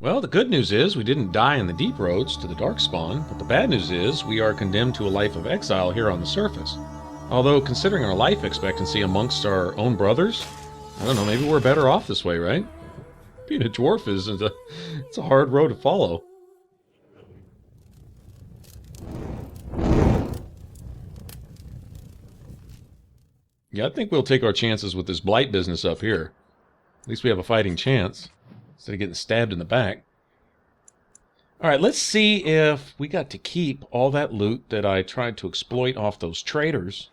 Well, the good news is we didn't die in the deep roads to the Darkspawn, but the bad news is we are condemned to a life of exile here on the surface. Although, considering our life expectancy amongst our own brothers, I don't know, maybe we're better off this way, right? Being a dwarf it's a hard road to follow. Yeah, I think we'll take our chances with this blight business up here. At least we have a fighting chance, instead of getting stabbed in the back. Alright, let's see if we got to keep all that loot that I tried to exploit off those traders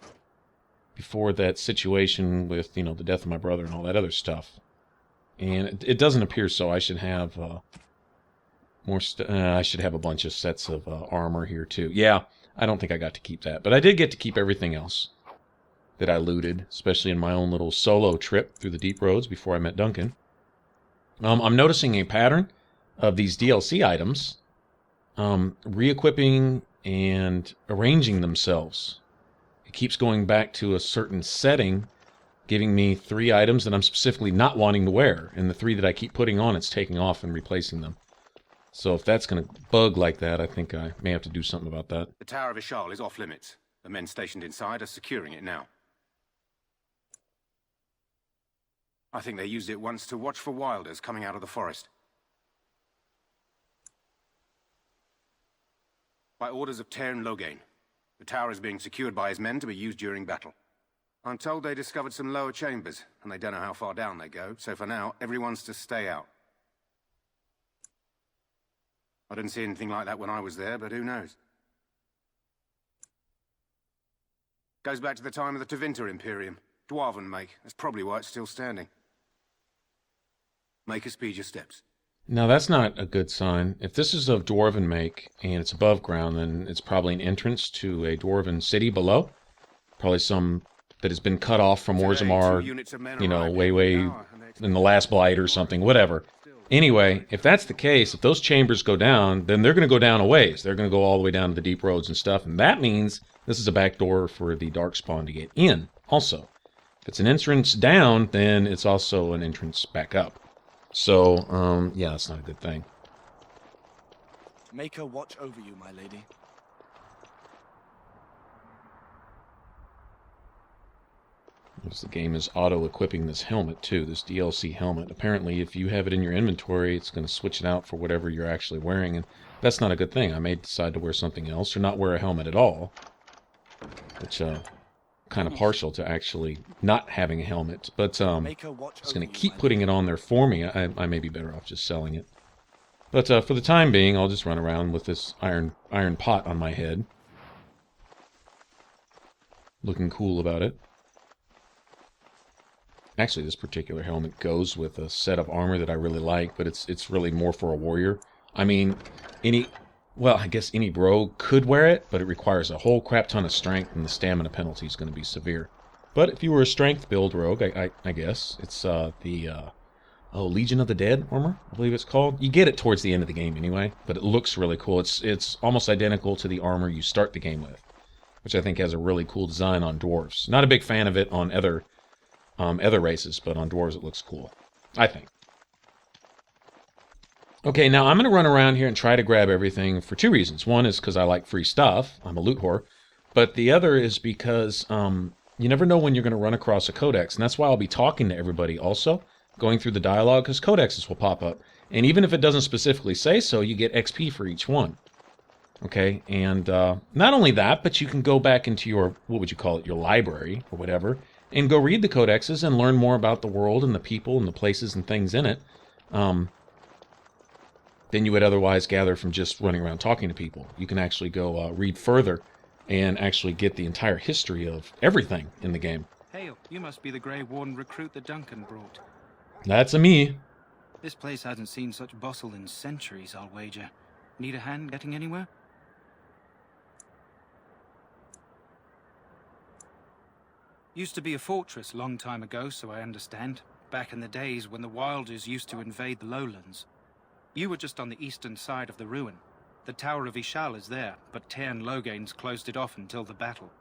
before that situation with, the death of my brother and all that other stuff. And it doesn't appear so. I should have I should have a bunch of sets of armor here too. Yeah, I don't think I got to keep that, but I did get to keep everything else that I looted, especially in my own little solo trip through the deep roads before I met Duncan. I'm noticing a pattern of these DLC items re-equipping and arranging themselves. It keeps going back to a certain setting, giving me 3 items that I'm specifically not wanting to wear, and the 3 that I keep putting on, it's taking off and replacing them. So if that's going to bug like that, I think I may have to do something about that. The Tower of Ishal is off limits. The men stationed inside are securing it now. I think they used it once to watch for wilders coming out of the forest. By orders of Tairn Loghain, the tower is being secured by his men to be used during battle. I'm told they discovered some lower chambers, and they don't know how far down they go, so for now, everyone's to stay out. I didn't see anything like that when I was there, but who knows? Goes back to the time of the Tevinter Imperium. Dwarven make. That's probably why it's still standing. Make us speed your steps. Now that's not a good sign. If this is of Dwarven make, and it's above ground, then it's probably an entrance to a Dwarven city below. Probably some that has been cut off from Orzammar, way in the last Blight or something, whatever. Anyway, if that's the case, if those chambers go down, then they're going to go down a ways. They're going to go all the way down to the deep roads and stuff, and that means this is a back door for the Darkspawn to get in, also. If it's an entrance down, then it's also an entrance back up. So, yeah, that's not a good thing. Make her watch over you, my lady. The game is auto-equipping this helmet, too, this DLC helmet. Apparently, if you have it in your inventory, it's going to switch it out for whatever you're actually wearing, and that's not a good thing. I may decide to wear something else, or not wear a helmet at all. Which, kind of partial to actually not having a helmet, but it's going to keep putting it on there for me. I may be better off just selling it. But for the time being, I'll just run around with this iron pot on my head. Looking cool about it. Actually, this particular helmet goes with a set of armor that I really like, but it's really more for a warrior. I mean, I guess any rogue could wear it, but it requires a whole crap ton of strength, and the stamina penalty is going to be severe. But if you were a strength build rogue, I guess, it's Legion of the Dead armor, I believe it's called. You get it towards the end of the game anyway, but it looks really cool. It's almost identical to the armor you start the game with, which I think has a really cool design on dwarves. Not a big fan of it on other races, but on dwarves it looks cool, I think. Okay, now I'm going to run around here and try to grab everything for 2 reasons. One is because I like free stuff. I'm a loot whore. But the other is because you never know when you're going to run across a codex. And that's why I'll be talking to everybody also, going through the dialogue, because codexes will pop up. And even if it doesn't specifically say so, you get XP for each one. Okay, and not only that, but you can go back into your, what would you call it, your library or whatever, and go read the codexes and learn more about the world and the people and the places and things in it. Than you would otherwise gather from just running around talking to people. You can actually go read further and actually get the entire history of everything in the game. Hail, you must be the Grey Warden recruit that Duncan brought. That's a me. This place hasn't seen such bustle in centuries, I'll wager. Need a hand getting anywhere? Used to be a fortress long time ago, so I understand. Back in the days when the Wilders used to invade the lowlands. You were just on the eastern side of the ruin. The Tower of Ishal is there, but Tairn Loghain's closed it off until the battle.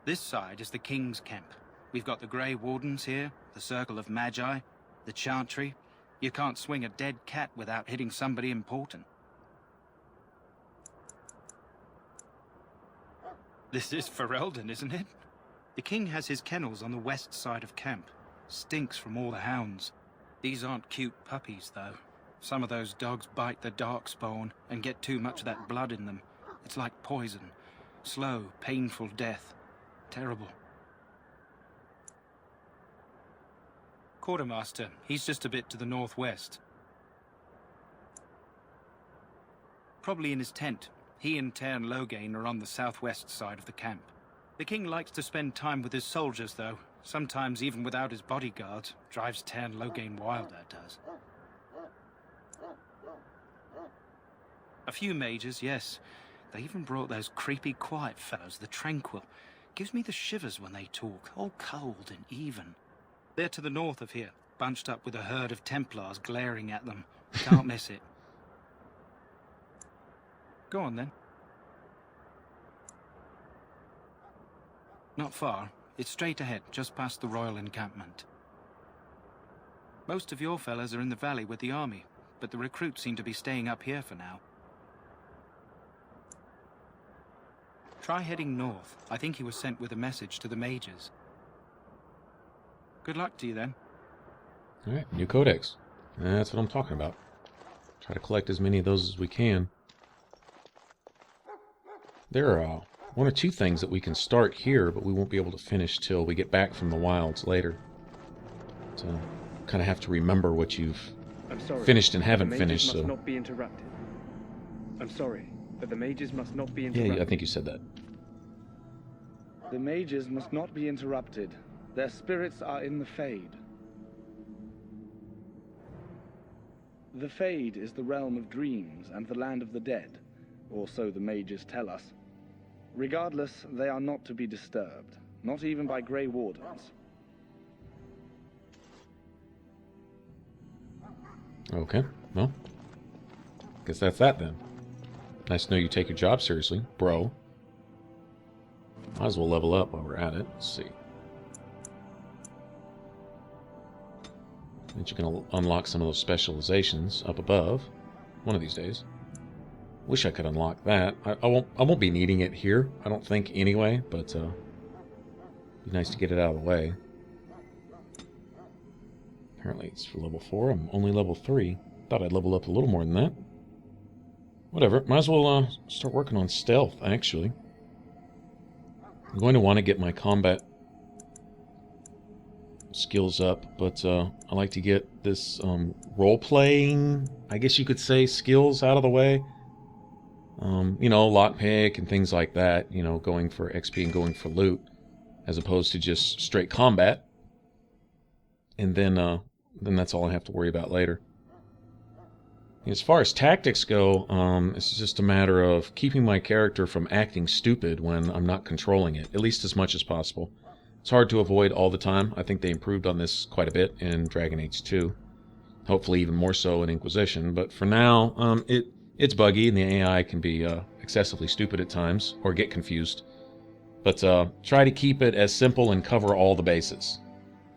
This side is the King's camp. We've got the Grey Wardens here, the Circle of Magi, the Chantry. You can't swing a dead cat without hitting somebody important. This is Ferelden, isn't it? The king has his kennels on the west side of camp. Stinks from all the hounds. These aren't cute puppies, though. Some of those dogs bite the darkspawn and get too much of that blood in them. It's like poison. Slow, painful death. Terrible. Quartermaster, he's just a bit to the northwest. Probably in his tent. He and Tairn Loghain are on the southwest side of the camp. The king likes to spend time with his soldiers, though. Sometimes even without his bodyguards. Drives Tairn Loghain wild, that does. A few mages, yes. They even brought those creepy quiet fellows, the Tranquil. Gives me the shivers when they talk, all cold and even. They're to the north of here, bunched up with a herd of Templars glaring at them. Can't miss it. Go on, then. Not far. It's straight ahead, just past the royal encampment. Most of your fellas are in the valley with the army, but the recruits seem to be staying up here for now. Try heading north. I think he was sent with a message to the mages. Good luck to you, then. Alright, new codex. That's what I'm talking about. Try to collect as many of those as we can. There are one or two things that we can start here, but we won't be able to finish till we get back from the wilds later. So, kind of have to remember what you've finished and haven't finished. So, not be interrupted. I'm sorry, but the mages must not be interrupted. yeah, I think you said that. The mages must not be interrupted. Their spirits are in the Fade. The Fade is the realm of dreams and the land of the dead, or so the mages tell us. Regardless, they are not to be disturbed, not even by Grey Wardens. Okay, well, guess that's that then. Nice to know you take your job seriously, bro. Might as well level up while we're at it. Let's see. And you can unlock some of those specializations up above one of these days. Wish I could unlock that. I won't be needing it here, I don't think anyway, but be nice to get it out of the way. Apparently it's for level 4. I'm only level 3. Thought I'd level up a little more than that. Whatever. Might as well start working on stealth, actually. I'm going to want to get my combat skills up, but I like to get this role-playing, I guess you could say, skills out of the way. You know, lockpick and things like that, you know, going for XP and going for loot, as opposed to just straight combat. And then that's all I have to worry about later. As far as tactics go, it's just a matter of keeping my character from acting stupid when I'm not controlling it, at least as much as possible. It's hard to avoid all the time. I think they improved on this quite a bit in Dragon Age 2. Hopefully even more so in Inquisition, but for now, it's buggy and the AI can be excessively stupid at times, or get confused. But try to keep it as simple and cover all the bases.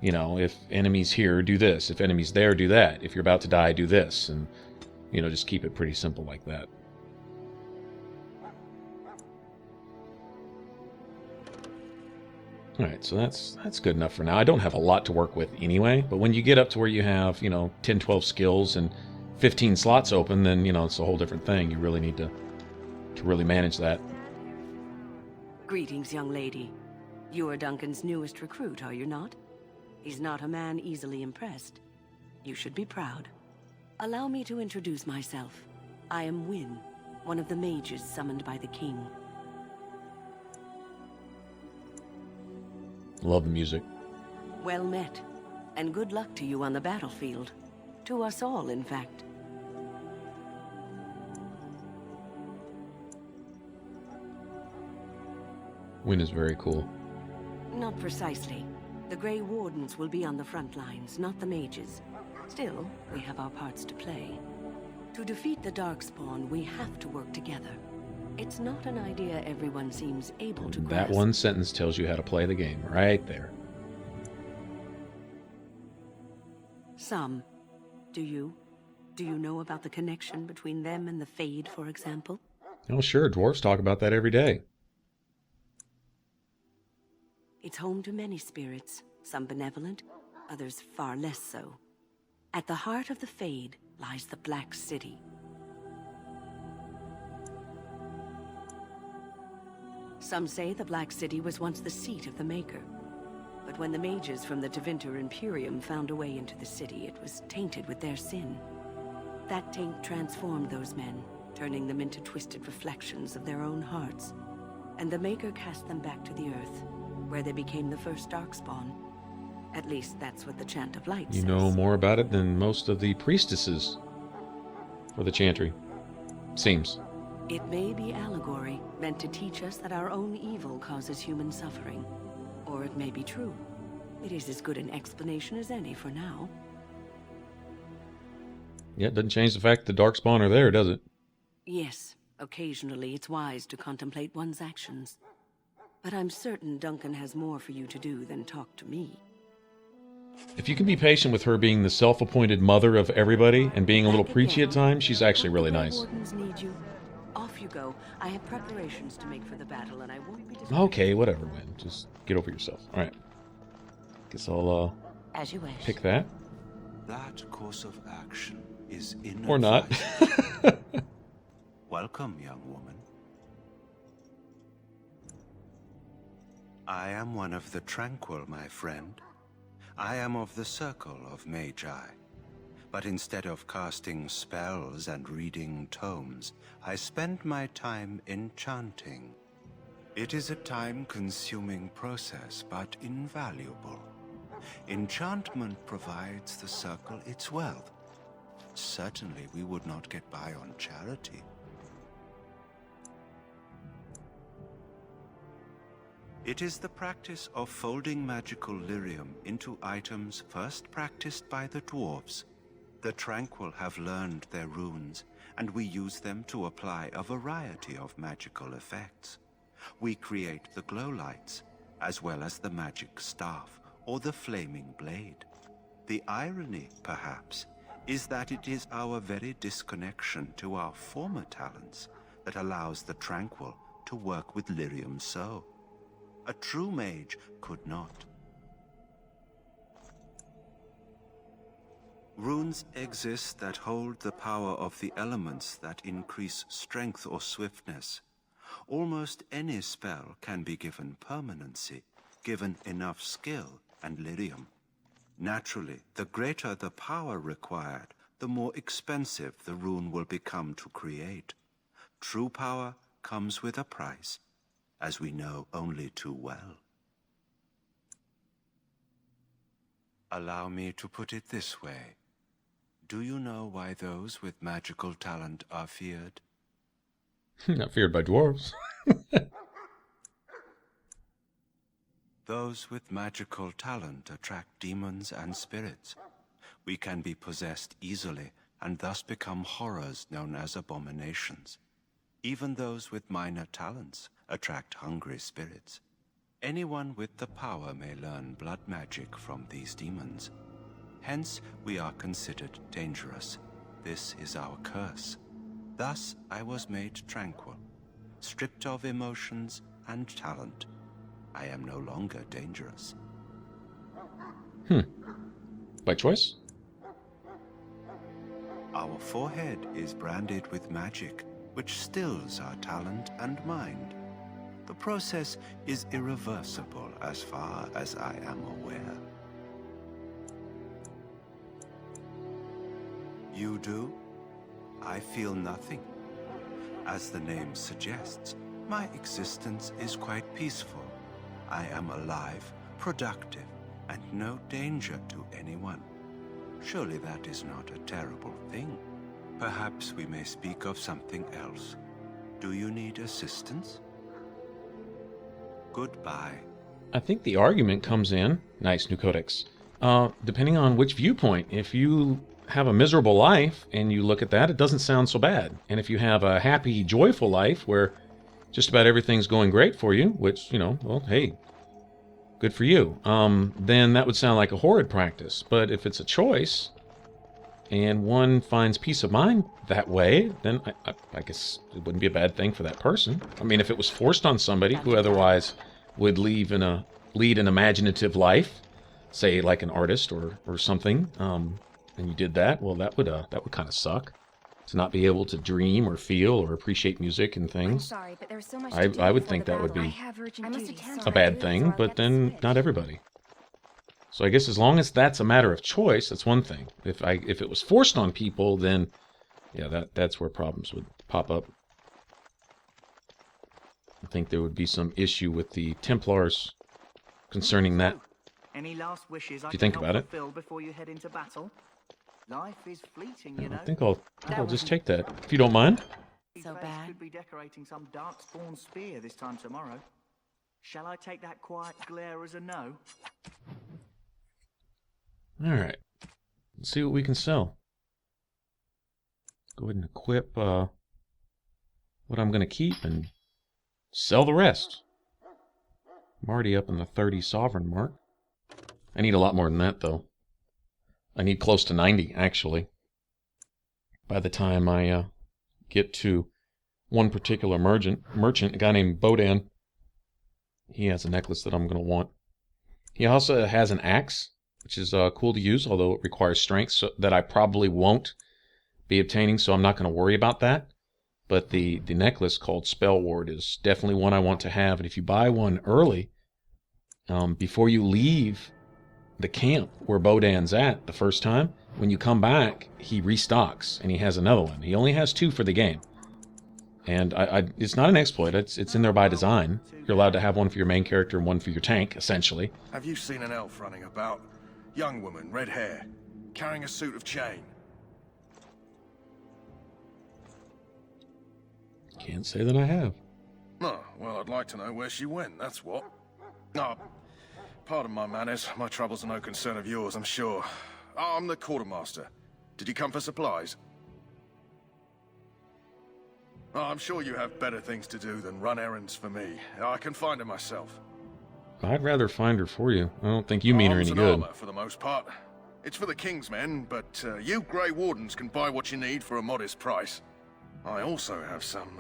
You know, if enemies here, do this. If enemies there, do that. If you're about to die, do this. And, you know, just keep it pretty simple like that. Alright, so that's good enough for now. I don't have a lot to work with anyway, but when you get up to where you have, you know, 10, 12 skills and 15 slots open, then, you know, it's a whole different thing. You really need to really manage that. Greetings, young lady. You are Duncan's newest recruit, are you not? He's not a man easily impressed. You should be proud. Allow me to introduce myself. I am Wynne, one of the mages summoned by the king. Love the music. Well met, and good luck to you on the battlefield. To us all, in fact. Wynne is very cool. Not precisely. The Grey Wardens will be on the front lines, not the mages. Still, we have our parts to play. To defeat the Darkspawn, we have to work together. It's not an idea everyone seems able to grasp. That one sentence tells you how to play the game, right there. Some. Do you? Do you know about the connection between them and the Fade, for example? Oh, sure. Dwarves talk about that every day. It's home to many spirits, some benevolent, others far less so. At the heart of the Fade lies the Black City. Some say the Black City was once the seat of the Maker. But when the mages from the Tevinter Imperium found a way into the city, it was tainted with their sin. That taint transformed those men, turning them into twisted reflections of their own hearts. And the Maker cast them back to the Earth, where they became the first Darkspawn. At least that's what the Chant of Light says. You know more about it than most of the priestesses for the Chantry. Seems. It may be allegory, meant to teach us that our own evil causes human suffering. Or it may be true. It is as good an explanation as any for now. Yeah, it doesn't change the fact the Darkspawn are there, does it? Yes, occasionally it's wise to contemplate one's actions. But I'm certain Duncan has more for you to do than talk to me. If you can be patient with her being the self-appointed mother of everybody and being a little Back preachy again. at times, she's actually really The nice. Wardens need you. Off you go. I have preparations to make for the battle, and I won't be distracted. Okay, whatever, Win. Just get over yourself. All right. Guess I'll As you wish. pick that. That course of action is Or not. inadvisable. Welcome, young woman. I am one of the Tranquil, my friend. I am of the Circle of Magi. But instead of casting spells and reading tomes, I spend my time enchanting. It is a time-consuming process, but invaluable. Enchantment provides the Circle its wealth. Certainly we would not get by on charity. It is the practice of folding magical lyrium into items first practiced by the dwarves. The Tranquil have learned their runes, and we use them to apply a variety of magical effects. We create the glow lights, as well as the magic staff or the flaming blade. The irony, perhaps, is that it is our very disconnection to our former talents that allows the Tranquil to work with lyrium so. A true mage could not. Runes exist that hold the power of the elements that increase strength or swiftness. Almost any spell can be given permanency, given enough skill and lyrium. Naturally, the greater the power required, the more expensive the rune will become to create. True power comes with a price, as we know only too well. Allow me to put it this way. Do you know why those with magical talent are feared? Not feared by dwarves. Those with magical talent attract demons and spirits. We can be possessed easily and thus become horrors known as abominations. Even those with minor talents attract hungry spirits. Anyone with the power may learn blood magic from these demons. Hence, we are considered dangerous. This is our curse. Thus, I was made tranquil, stripped of emotions and talent. I am no longer dangerous. By choice? Our forehead is branded with magic, which stills our talent and mind. The process is irreversible as far as I am aware. You do? I feel nothing. As the name suggests, my existence is quite peaceful. I am alive, productive, and no danger to anyone. Surely that is not a terrible thing. Perhaps we may speak of something else. Do you need assistance? Goodbye. I think the argument comes in, nice new codex, depending on which viewpoint. If you have a miserable life and you look at that, it doesn't sound so bad. And if you have a happy, joyful life where just about everything's going great for you, which, well, hey, good for you, then that would sound like a horrid practice. But if it's a choice, and one finds peace of mind that way, then I guess it wouldn't be a bad thing for that person. I mean, if it was forced on somebody who otherwise would lead an imaginative life, say like an artist or something, and you did that, well, that would kind of suck to not be able to dream or feel or appreciate music and I'm things. sorry, but there's so much to do I would before think the that would battle. be I must attend to a my bad duties, thing, or I'll but get the then switch. not everybody. So I guess as long as that's a matter of choice, that's one thing. If it was forced on people, then yeah, that's where problems would pop up. I think there would be some issue with the Templars concerning that. Any last wishes I you can think help about it. fulfill before you head into battle? Life is fleeting, you I know. think I'll just take that, if you don't mind. So bad? Could be decorating some darkspawn spear this time tomorrow. Shall I take that quiet glare as a no? Alright. Let's see what we can sell. Go ahead and equip what I'm going to keep and sell the rest. I'm already up in the 30 sovereign mark. I need a lot more than that, though. I need close to 90, actually. By the time I get to one particular merchant, a guy named Bodan. He has a necklace that I'm going to want. He also has an axe, which is cool to use, although it requires strength, so that I probably won't be obtaining, so I'm not going to worry about that. But the necklace called Spell Ward is definitely one I want to have, and if you buy one early, before you leave the camp where Bodan's at the first time, when you come back, he restocks, and he has another one. He only has 2 for the game. And it's not an exploit, it's in there by design. You're allowed to have one for your main character and one for your tank, essentially. Have you seen an elf running about? Young woman, red hair, carrying a suit of chain. Can't say that I have. Oh, well, I'd like to know where she went, that's what. Oh, pardon my manners. My troubles are no concern of yours, I'm sure. Oh, I'm the quartermaster. Did you come for supplies? Oh, I'm sure you have better things to do than run errands for me. I can find her myself. I'd rather find her for you. I don't think you mean her Arms any and good. armor, for the most part. It's for the King's men, but you Grey Wardens can buy what you need for a modest price. I also have some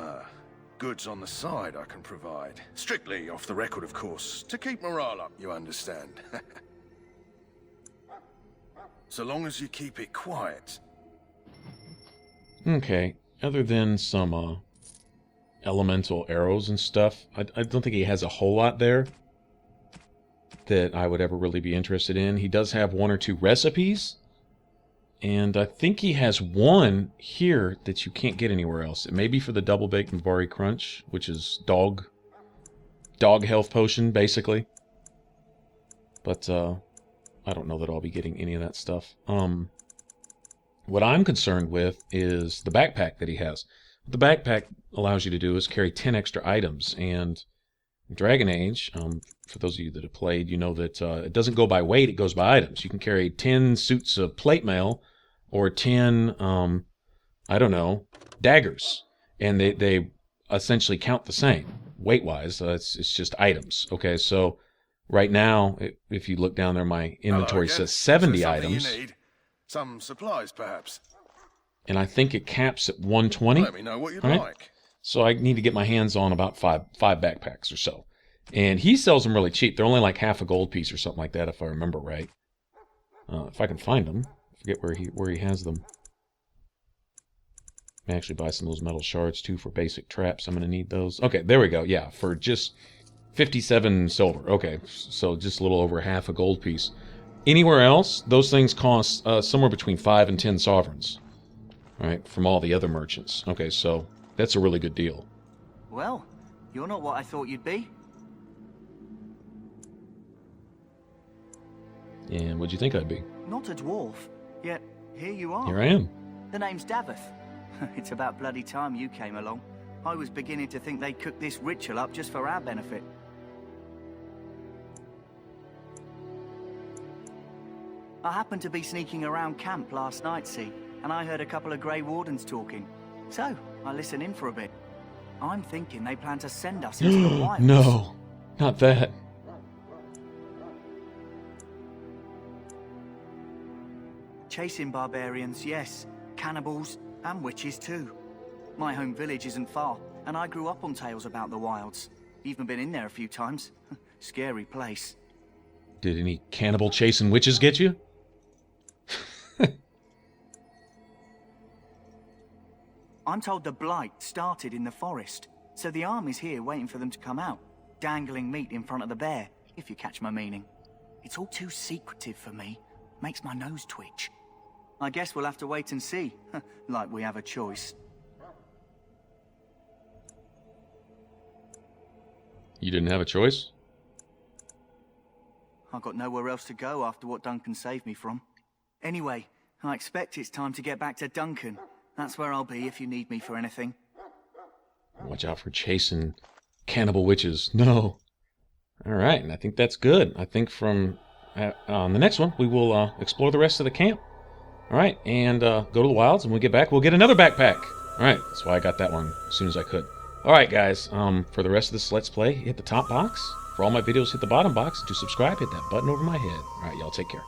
goods on the side I can provide. Strictly off the record, of course, to keep morale up, you understand. So long as you keep it quiet. Okay, other than some elemental arrows and stuff, I don't think he has a whole lot there that I would ever really be interested in. He does have 1 or 2 recipes, and I think he has one here that you can't get anywhere else. It may be for the Double Baked Mabari Crunch, which is dog health potion, basically. But I don't know that I'll be getting any of that stuff. What I'm concerned with is the backpack that he has. What the backpack allows you to do is carry 10 extra items, and in Dragon Age, for those of you that have played, you know that it doesn't go by weight, it goes by items. You can carry 10 suits of plate mail or 10, I don't know, daggers, and they essentially count the same weight-wise. It's just items. Okay, so right now, if you look down there, my inventory says 70 So items. you need some supplies, perhaps. And I think it caps at 120. Let me know what you'd All right? like. So I need to get my hands on about five backpacks or so. And he sells them really cheap. They're only like half a gold piece or something like that, if I remember right. If I can find them. I forget where he has them. I may actually buy some of those metal shards too for basic traps. I'm going to need those. Okay, there we go. Yeah, for just 57 silver. Okay, so just a little over half a gold piece. Anywhere else, those things cost somewhere between 5 and 10 sovereigns. All right, from all the other merchants. Okay, so that's a really good deal. Well, you're not what I thought you'd be. And what'd you think I'd be? Not a dwarf, yet here you are. Here I am. The name's Daveth. It's about bloody time you came along. I was beginning to think they cooked this ritual up just for our benefit. I happened to be sneaking around camp last night, see, and I heard a couple of Grey Wardens talking. So, I listened in for a bit. I'm thinking they plan to send us into the wilds. No, not that. chasing barbarians, yes. Cannibals, and witches too. My home village isn't far, and I grew up on tales about the wilds. Even been in there a few times. Scary place. Did any cannibal chasing witches get you? I'm told the Blight started in the forest, so the army's here waiting for them to come out, dangling meat in front of the bear, if you catch my meaning. It's all too secretive for me. Makes my nose twitch. I guess we'll have to wait and see, like we have a choice. You didn't have a choice? I've got nowhere else to go after what Duncan saved me from. Anyway, I expect it's time to get back to Duncan. That's where I'll be if you need me for anything. Watch out for chasing cannibal witches. No. All right, and I think that's good. I think from on the next one, we will explore the rest of the camp. All right, and go to the wilds, and when we get back, we'll get another backpack. All right, that's why I got that one as soon as I could. All right, guys, for the rest of this Let's Play, hit the top box. For all my videos, hit the bottom box. To subscribe, hit that button over my head. All right, y'all take care.